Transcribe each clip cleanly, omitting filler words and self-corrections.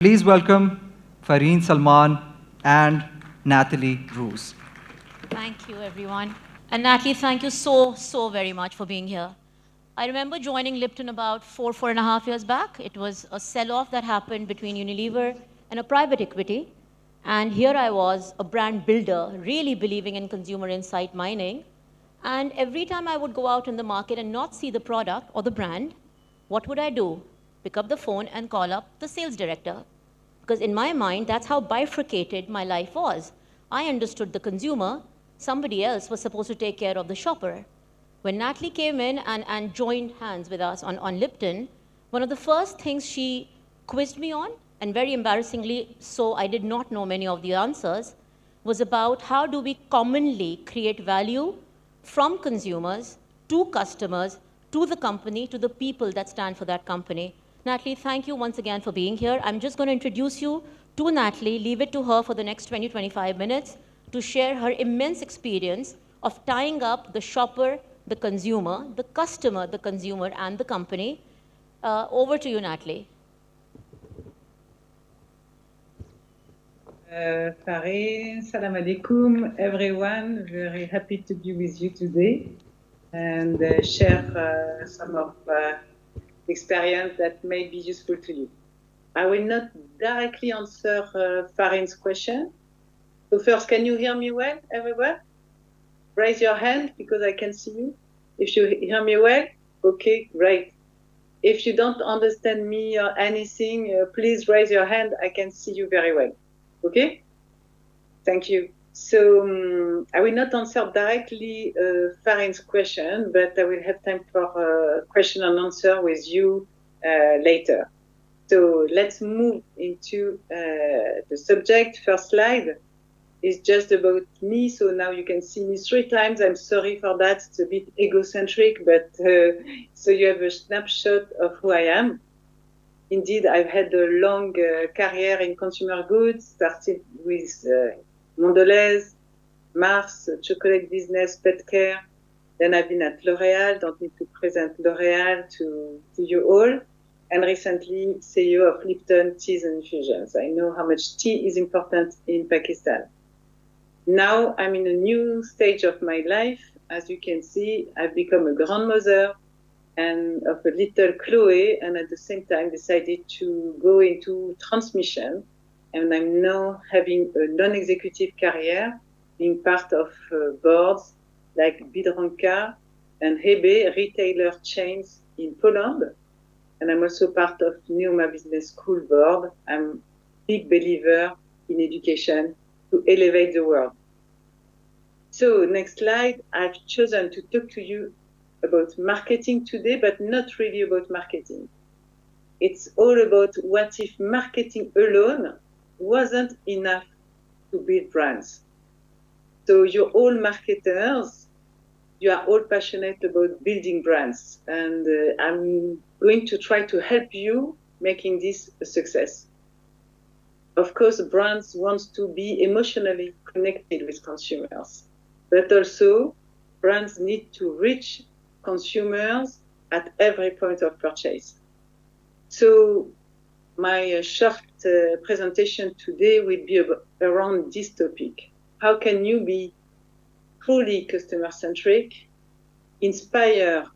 Please welcome Fareen Salman and Nathalie Roos. Thank you, everyone. And Natalie, thank you so very much for being here. I remember joining Lipton about 4.5 years back. It was a sell-off that happened between Unilever and a private equity. And here I was, a brand builder, really believing in consumer insight mining. And every time I would go out in the market and not see the product or the brand, what would I do? Pick up the phone and call up the sales director. Because in my mind, that's how bifurcated my life was. I understood the consumer, somebody else was supposed to take care of the shopper. When Natalie came in and joined hands with us on Lipton, one of the first things she quizzed me on, and very embarrassingly, so I did not know many of the answers, was about how do we commonly create value from consumers to customers, to the company, to the people that stand for that company. Natalie, thank you once again for being here. I'm just going to introduce you to Natalie, leave it to her for the next 20-25 minutes to share her immense experience of tying up the shopper, the consumer, the customer, the consumer, and the company. Over to you, Natalie. Fareen, salam alaikum, everyone. Very happy to be with you today and share some of experience that may be useful to you. I will not directly answer Fareen's question. So first, can you hear me well, everyone? Raise your hand because I can see you. If you hear me well, okay, great. If you don't understand me or anything, please raise your hand. I can see you very well. Okay? Thank you. So I will not answer directly Fareen's question, but I will have time for question and answer with you later. So let's move into the subject. First slide is just about me. So now you can see me 3 times. I'm sorry for that. It's a bit egocentric, but so you have a snapshot of who I am. Indeed, I've had a long career in consumer goods, started with Mondelez, Mars, chocolate business, pet care. Then I've been at L'Oréal, don't need to present L'Oréal to you all. And recently, CEO of Lipton Teas and Infusions. I know how much tea is important in Pakistan. Now I'm in a new stage of my life. As you can see, I've become a grandmother and of a little Chloe, and at the same time decided to go into transmission. And I'm now having a non-executive career, being part of boards like Biedronka and Hebe, retailer chains in Poland. And I'm also part of Neoma Business School board. I'm a big believer in education to elevate the world. So next slide, I've chosen to talk to you about marketing today, but not really about marketing. It's all about what if marketing alone wasn't enough to build brands. So you're all marketers, you are all passionate about building brands, and I'm going to try to help you making this a success. Of course, brands want to be emotionally connected with consumers, but also brands need to reach consumers at every point of purchase. So my short presentation today will be around this topic. How can you be truly customer-centric, inspire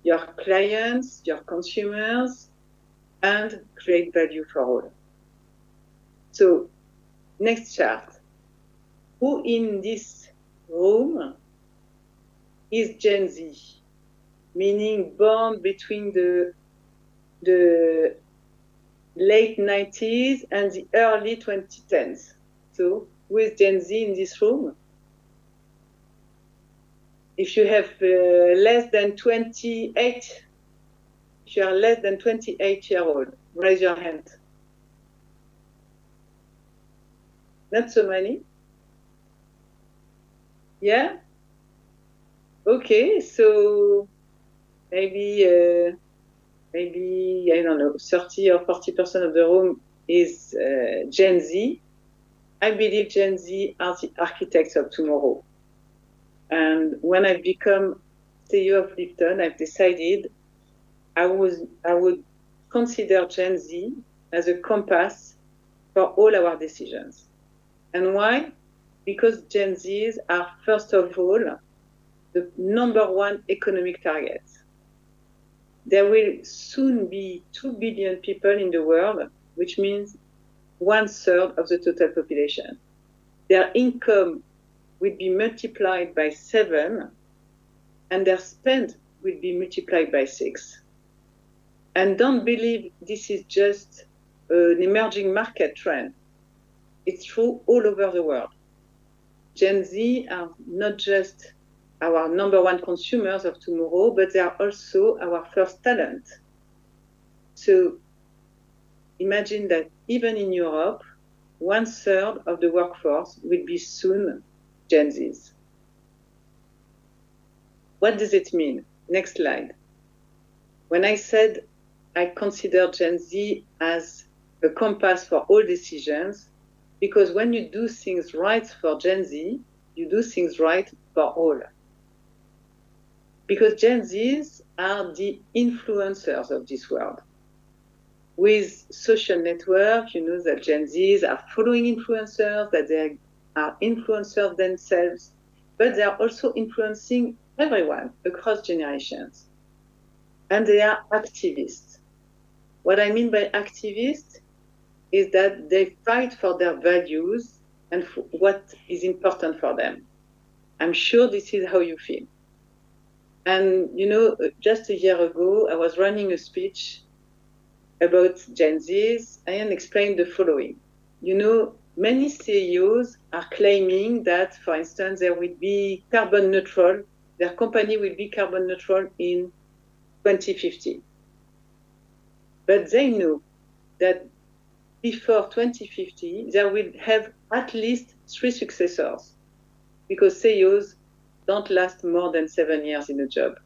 your clients, your consumers, and create value for all? So next chart. Who in this room is Gen Z? Meaning born between the late 90s and the early 2010s. So who is Gen Z in this room? If you have less than 28, if you are less than 28-year-old, raise your hand. Not so many? Yeah? Okay, so maybe I don't know, 30 or 40% of the room is Gen Z. I believe Gen Z are the architects of tomorrow. And when I've become CEO of Lipton, I've decided I would consider Gen Z as a compass for all our decisions. And why? Because Gen Zs are, first of all, the #1 economic target. There will soon be 2 billion people in the world, which means 1/3 of the total population. Their income will be multiplied by 7, and their spend will be multiplied by 6. And don't believe this is just an emerging market trend. It's true all over the world. Gen Z are not just our #1 consumers of tomorrow, but they are also our first talent. So imagine that even in Europe, 1/3 of the workforce will be soon Gen Zs. What does it mean? Next slide. When I said I consider Gen Z as a compass for all decisions, because when you do things right for Gen Z, you do things right for all. Because Gen Zs are the influencers of this world. With social network, you know that Gen Zs are following influencers, that they are influencers themselves, but they are also influencing everyone across generations. And they are activists. What I mean by activists is that they fight for their values and for what is important for them. I'm sure this is how you feel. And you know, just a year ago, I was running a speech about Gen Zs and explained the following. You know, many CEOs are claiming that, for instance, there will be carbon neutral, their company will be carbon neutral in 2050. But they know that before 2050, they will have at least 3 successors, because CEOs don't last more than 7 years in a job.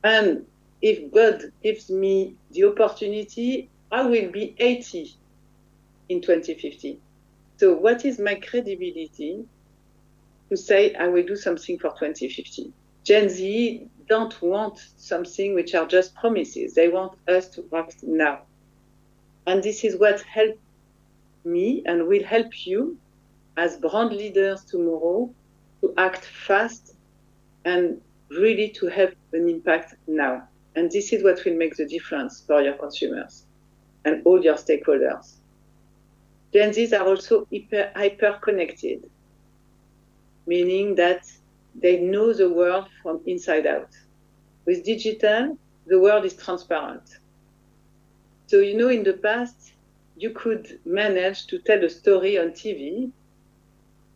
And if God gives me the opportunity, I will be 80 in 2050. So what is my credibility to say I will do something for 2050? Gen Z don't want something which are just promises. They want us to act now. And this is what helped me and will help you as brand leaders tomorrow to act fast and really to have an impact now. And this is what will make the difference for your consumers and all your stakeholders. Gen Zs are also hyper connected, meaning that they know the world from inside out. With digital, the world is transparent. So, you know, in the past, you could manage to tell a story on TV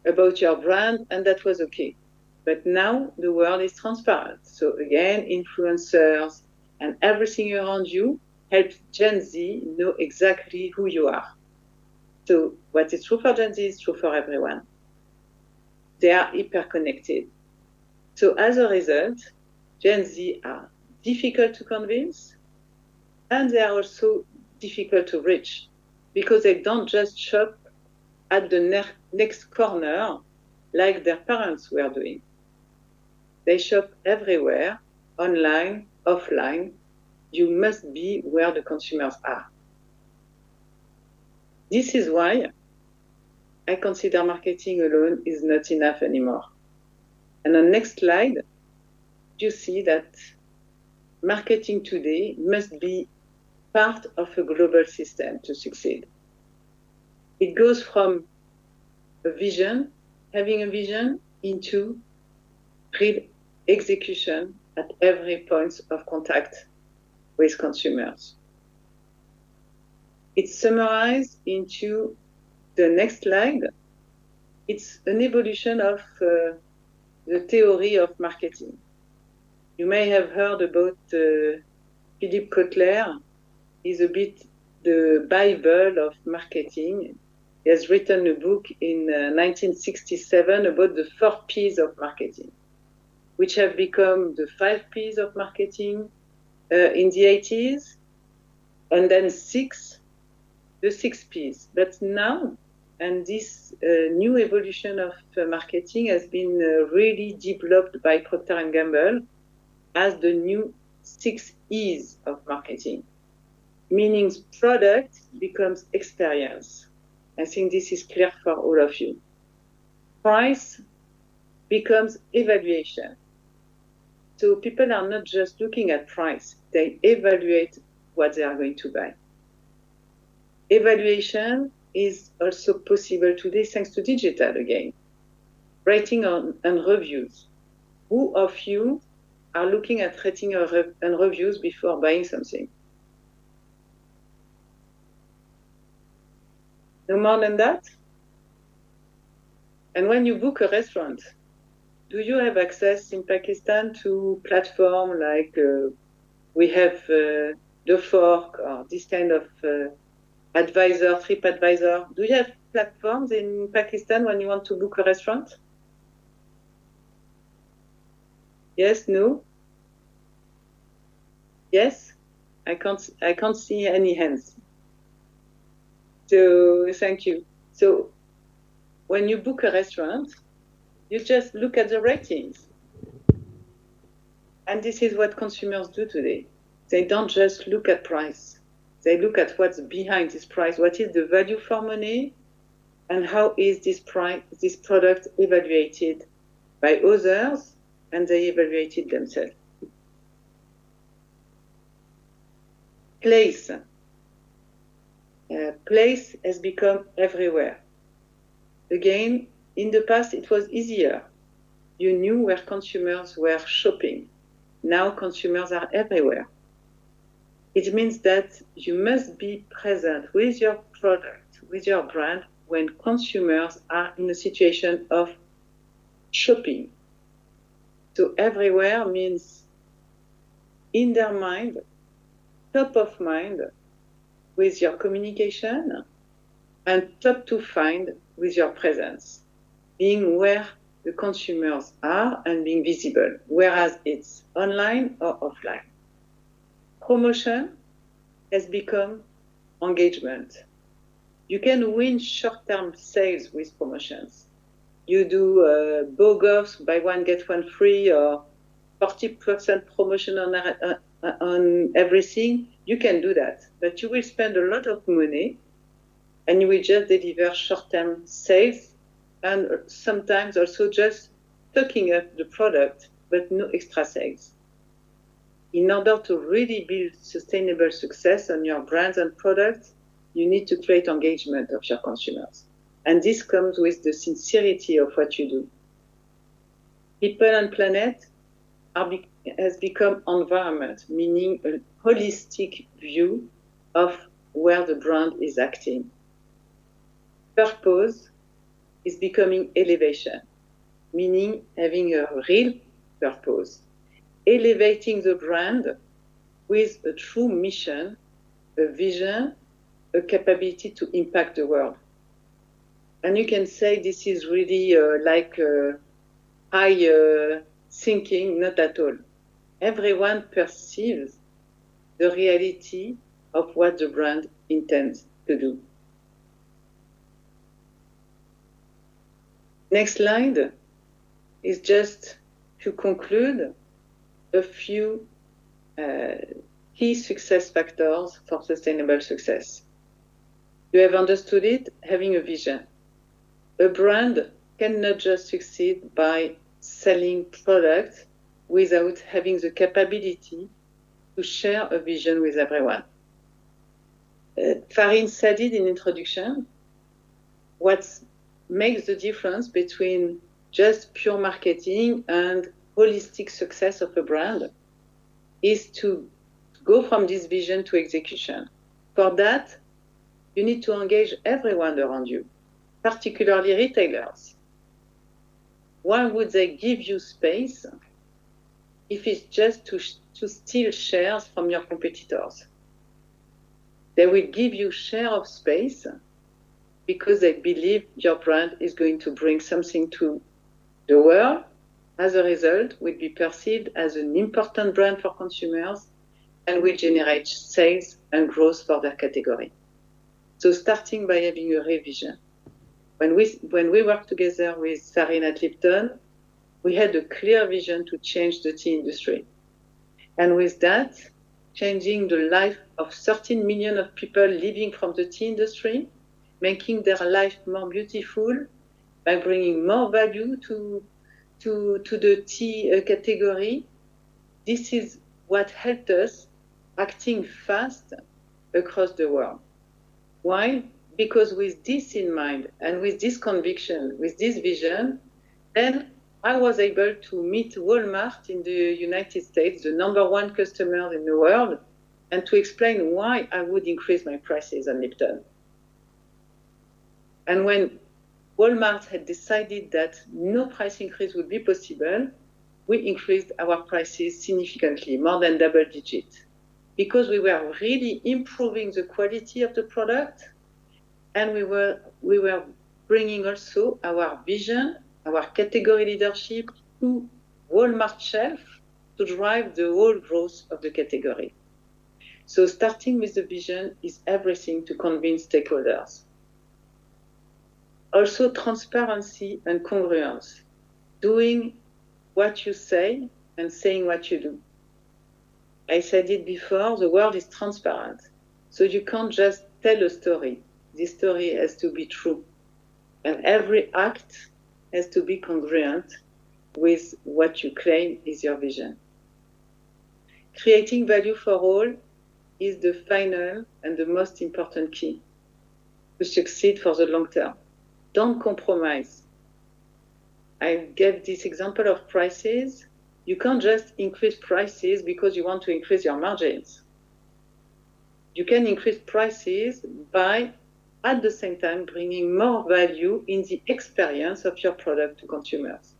about your brand, and that was okay. But now the world is transparent. So again, influencers and everything around you helps Gen Z know exactly who you are. So what is true for Gen Z is true for everyone. They are hyper-connected. So as a result, Gen Z are difficult to convince, and they are also difficult to reach, because they don't just shop at the next corner like their parents were doing. They shop everywhere, online, offline. You must be where the consumers are. This is why I consider marketing alone is not enough anymore. And on the next slide, you see that marketing today must be part of a global system to succeed. It goes from a vision, having a vision, into real execution at every point of contact with consumers. It's summarized into the next slide. It's an evolution of the theory of marketing. You may have heard about Philippe Kotler. He's a bit the Bible of marketing. He has written a book in 1967 about the 4 P's of marketing, which have become the 5 P's of marketing in the 80s, and then the 6 P's. But now, and this new evolution of marketing has been really developed by Procter & Gamble as the new 6 E's of marketing. meaning product becomes experience. I think this is clear for all of you. Price becomes evaluation. So people are not just looking at price, they evaluate what they are going to buy. Evaluation is also possible today thanks to digital again. Rating and reviews. Who of you are looking at rating and reviews before buying something? No more than that? And when you book a restaurant, do you have access in Pakistan to platform like we have The Fork or this kind of advisor, TripAdvisor? Do you have platforms in Pakistan when you want to book a restaurant? Yes, no? Yes? I can't see any hands. So thank you. So when you book a restaurant, you just look at the ratings. And this is what consumers do today. They don't just look at price. They look at what's behind this price. What is the value for money? And how is this product evaluated by others? And they evaluated themselves. Place. Place has become everywhere. Again, in the past, it was easier. You knew where consumers were shopping. Now consumers are everywhere. It means that you must be present with your product, with your brand, when consumers are in a situation of shopping. So everywhere means in their mind, top of mind with your communication, and top to find with your presence, being where the consumers are and being visible, whereas it's online or offline. Promotion has become engagement. You can win short-term sales with promotions. You do BOGOFs, buy one, get one free, or 40% promotion on everything. You can do that, but you will spend a lot of money and you will just deliver short-term sales and sometimes also just stocking up the product, but no extra sales. In order to really build sustainable success on your brands and products, you need to create engagement of your consumers. And this comes with the sincerity of what you do. People and planet has become environment, meaning a holistic view of where the brand is acting. Purpose is becoming elevation, meaning having a real purpose, elevating the brand with a true mission, a vision, a capability to impact the world. And you can say this is really like high thinking, not at all. Everyone perceives the reality of what the brand intends to do. Next slide is just to conclude a few key success factors for sustainable success. You have understood it, having a vision. A brand cannot just succeed by selling products without having the capability to share a vision with everyone. Farine said it in introduction. What makes the difference between just pure marketing and holistic success of a brand is to go from this vision to execution. For that, you need to engage everyone around you, particularly retailers. Why would they give you space if it's just to steal shares from your competitors? They will give you share of space because they believe your brand is going to bring something to the world. As a result, will be perceived as an important brand for consumers and will generate sales and growth for their category. So starting by having a revision. When we worked together with Farine at Lipton, we had a clear vision to change the tea industry. And with that, changing the life of 13 million of people living from the tea industry, making their life more beautiful by bringing more value to the tea category. This is what helped us acting fast across the world. Why? Because with this in mind and with this conviction, with this vision, then I was able to meet Walmart in the United States, the #1 customer in the world, and to explain why I would increase my prices on Lipton. And when Walmart had decided that no price increase would be possible, we increased our prices significantly, more than double digit, because we were really improving the quality of the product, and we were bringing also our vision, our category leadership to Walmart shelf to drive the whole growth of the category. So starting with the vision is everything to convince stakeholders. Also transparency and congruence, doing what you say and saying what you do. I said it before, the world is transparent. So you can't just tell a story. This story has to be true. And every act has to be congruent with what you claim is your vision. Creating value for all is the final and the most important key to succeed for the long term. Don't compromise. I gave this example of prices. You can't just increase prices because you want to increase your margins. You can increase prices by, at the same time, bringing more value in the experience of your product to consumers.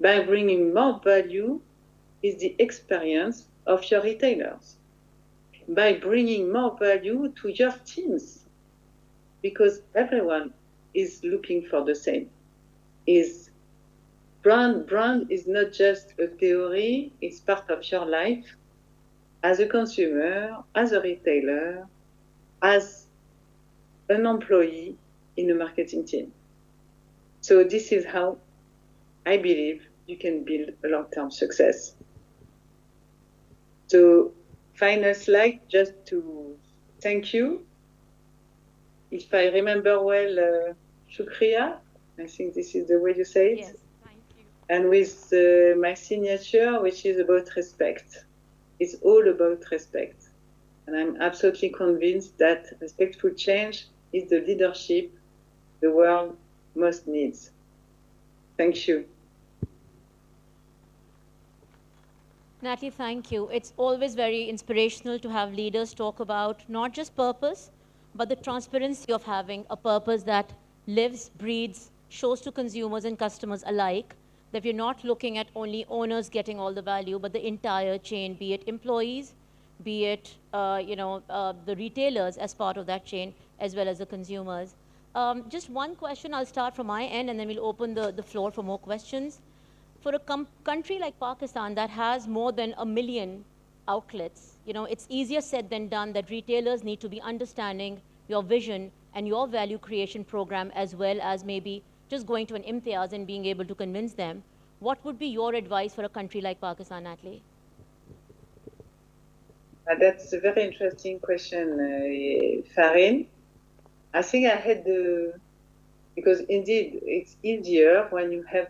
By bringing more value is the experience of your retailers. By bringing more value to your teams, because everyone is looking for the same. Brand is not just a theory, it's part of your life as a consumer, as a retailer, as an employee in a marketing team. So this is how I believe you can build a long-term success. So final slide, just to thank you. If I remember well, Shukriya, I think this is the way you say it. Yes, thank you. And with my signature, which is about respect. It's all about respect. And I'm absolutely convinced that respectful change is the leadership the world most needs. Thank you. Nathalie, thank you. It's always very inspirational to have leaders talk about not just purpose, but the transparency of having a purpose that lives, breathes, shows to consumers and customers alike that we're not looking at only owners getting all the value, but the entire chain, be it employees, be it the retailers as part of that chain, as well as the consumers. Just one question, I'll start from my end, and then we'll open the floor for more questions. For a country like Pakistan that has more than 1 million outlets, it's easier said than done that retailers need to be understanding your vision and your value creation program, as well as maybe just going to an imtiaz and being able to convince them. What would be your advice for a country like Pakistan, Nathalie? That's a very interesting question, Farin. I think I had because indeed it's easier when you have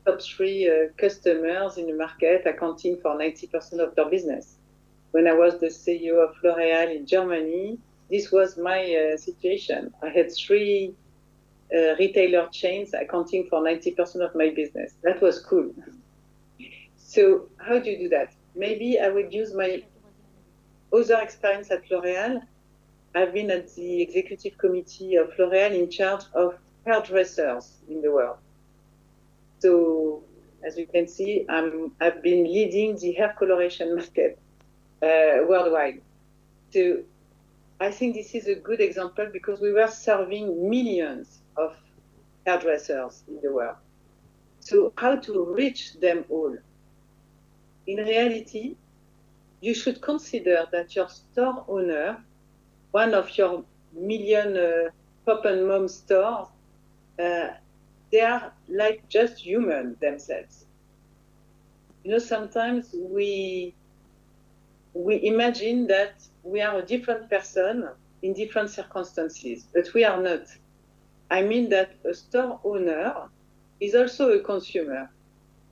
top 3 customers in the market accounting for 90% of their business. When I was the CEO of L'Oréal in Germany, this was my situation. I had 3 retailer chains accounting for 90% of my business. That was cool. So how do you do that? Maybe I would use my other experience at L'Oréal. I've been at the executive committee of L'Oréal in charge of hairdressers in the world. So as you can see, I've been leading the hair coloration market worldwide. So I think this is a good example because we were serving millions of hairdressers in the world. So how to reach them all? In reality, you should consider that your store owner, one of your million pop and mom stores, they are like just human themselves. Sometimes we we imagine that we are a different person in different circumstances, but we are not. I mean that a store owner is also a consumer,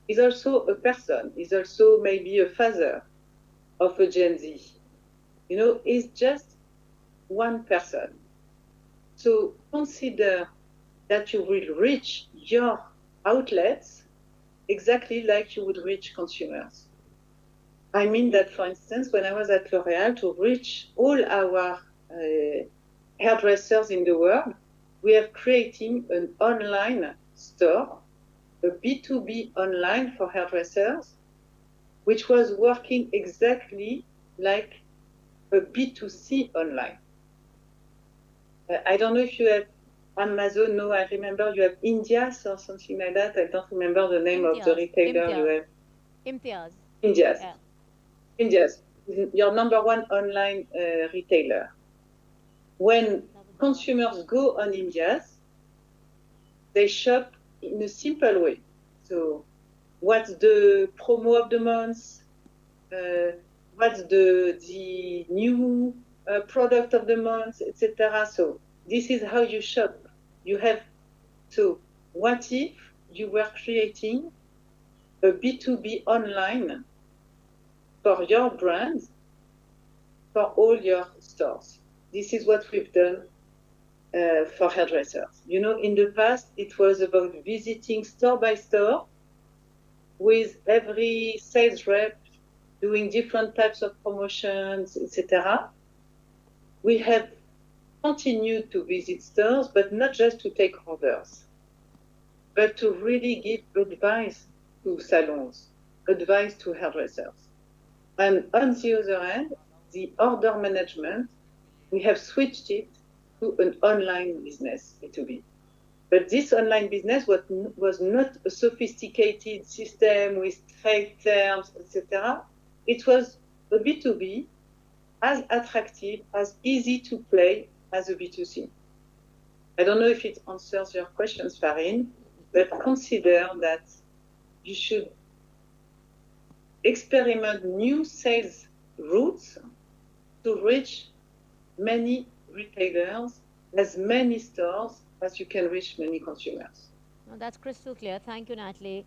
is also a person, is also maybe a father of a Gen Z. You know, is just one person. So consider that you will reach your outlets exactly like you would reach consumers. I mean that, for instance, when I was at L'Oréal, to reach all our hairdressers in the world, we are creating an online store, a B2B online for hairdressers, which was working exactly like a B2C online. I don't know if you have Amazon. No, I remember you have Indias or something like that. I don't remember the name of the retailer you have. Imtiaz. Indias. Yeah. Indias, your number one online retailer. When consumers go on Indias, they shop in a simple way. So, what's the promo of the month? What's the new product of the month, etc. So this is how you shop. You have, so what if you were creating a B2B online for your brand, for all your stores? This is what we've done for hairdressers. You know, in the past, it was about visiting store by store with every sales rep doing different types of promotions, etc. We have continued to visit stores, but not just to take orders, but to really give advice to salons, advice to hairdressers. And on the other hand, the order management, we have switched it to an online business, B2B. But this online business was not a sophisticated system with trade terms, etc. It was a B2B, as attractive, as easy to play as a B2C. I don't know if it answers your questions, Farin, but consider that you should experiment new sales routes to reach many retailers, as many stores as you can reach many consumers. No, that's crystal clear. Thank you, Nathalie.